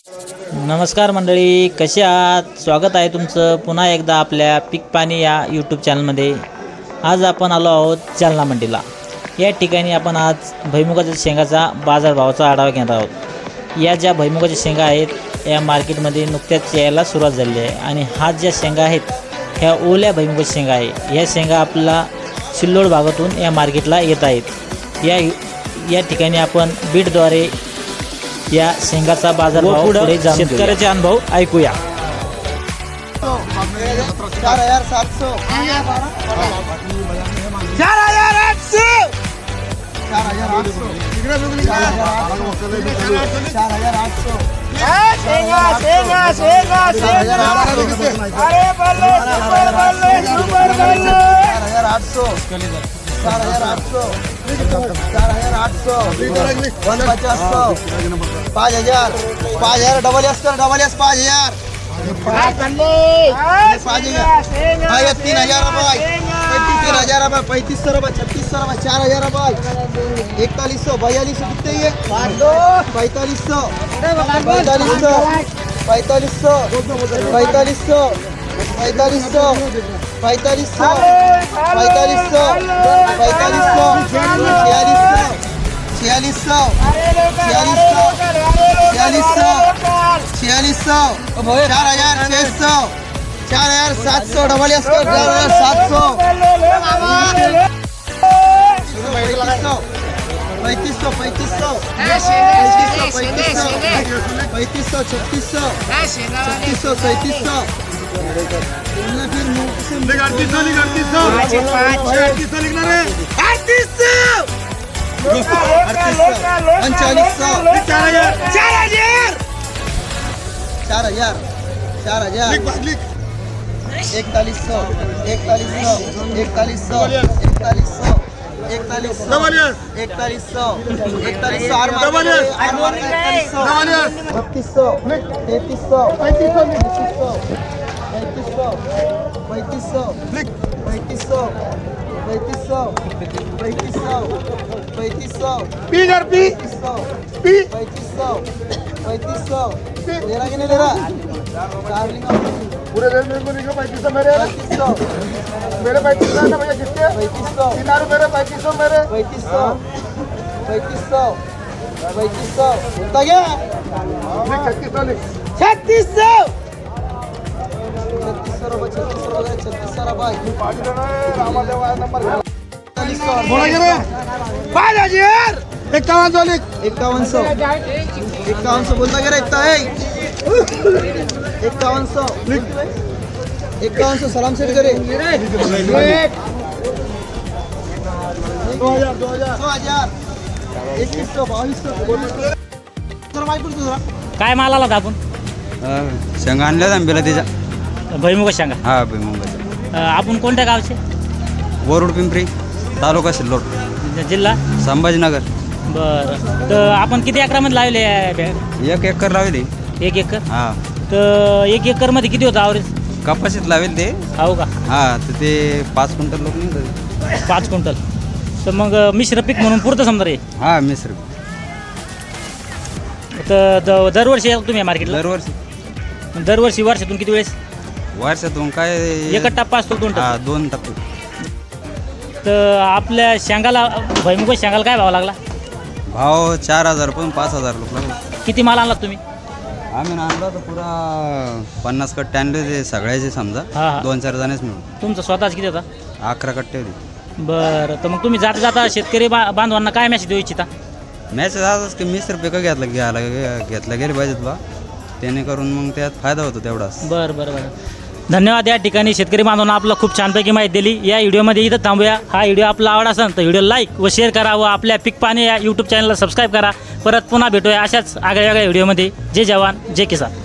नमस्कार मंडळी, कसे आहात? स्वागत आहे तुमचं पुन्हा एकदा आपल्या पीक पाणी या यूट्यूब चॅनलमध्ये। आज आपण आलो आहोत जालना मंडीला। या ठिकाणी आपण आज भुईमुगाच्या शेंगाचा बाजारभावाचा आढावा घेणार आहोत। या ज्या भुईमुगाच्या शेंगा आहेत या मार्केटमध्ये नुकत्याच यायला सुरुवात झाली आहे आणि हा ज्या शेंगा आहेत ह्या ओल्या भुईमुगाच्या शेंगा आहे। या शेंगा आपला सिल्लोड भागातून या मार्केटला येत आहेत। या ठिकाणी आपण बीडद्वारे या शेंगाचा बाजारभाव पुढे जाऊन शेतकऱ्याचे अनुभव ऐकूया। 4700 5000 डबल एस 5000 3000 रुपये 3000 रुपये 3500 रुपये 3600 रुपये 4000 रुपये 4100 4200 कितने ये 4500 4500 4500 4500 4700 डबल एस 4700 पूरे रेल में लिखो 3500 मेरे 3500 मेरे 3500 ना भैया कितने 3500 3 मेरे 3500 मेरे 3500 होता क्या 3600 5100 बोलता क्या रहता है 5100 सलाम सेट करे 2000 काय माल आला होता आपण? शेंगा आणल्या आंब्याला त्याच्या भुईमुगा शेंगा। हा भुईमुगाच्या आपण कोणत्या गावचे? बोरुड पिंपरी तालुका सिल्लोड जिल्हा संभाजीनगर। बरं, तर आपण किती एकरामध्ये लावले? 1 एकर लावले 1 एकर। हा तर 1 एकर मध्ये किती होतं ॲव्हरेज? कपाशीत लावेल ते हो का? हा तर ते 5 क्विंटल लोक निघतात 5 क्विंटल। तर मग मिश्र पीक म्हणून पुरतं समजा रे? हा मिश्र तर दरवर्षी येतो तुम्ही मार्केटला? दरवर्षी वर्षातून किती वेळेस? वर्षातून काय एक टप्पा असतो? 2 टप्पे? 2 टप्पे। तर आपल्या शेंगाला भुईमुगा शेंगाला काय भाव लागला? भाव 4000 पण 5000 लोक लागला। किती माल आणला तुम्ही? आम्ही आणला तर पुरा 50 कट्टे आणले ते सगळ्याचे समजा। हा. 2-4 जणच मिळून तुमचा स्वतःच किती होता? 11 कट्टे होते। बरं, तर मग तुम्ही जाता जाता शेतकरी बांधवांना काय मेसेज देऊ इच्छिता? मॅसेज आजच की मिश्र पिकं घेतलं गेले पाहिजेत बा, त्याने करून मग त्यात फायदा होतो तेवढाच। बरं, धन्यवाद। या ठिकाणी शेतकरी बांधवांना आपलं खूप छानपैकी माहिती दिली। या व्हिडिओमध्ये इथं थांबूया। हा व्हिडिओ आपला आवडला असेल तर व्हिडिओ लाईक व शेअर करा व आपल्या पीक पाणी या यूट्यूब चॅनलला सबस्क्राईब करा। परत पुन्हा भेटूया अशाच आगळ्या वेगळ्या व्हिडिओमध्ये। जय जवान जय किसान।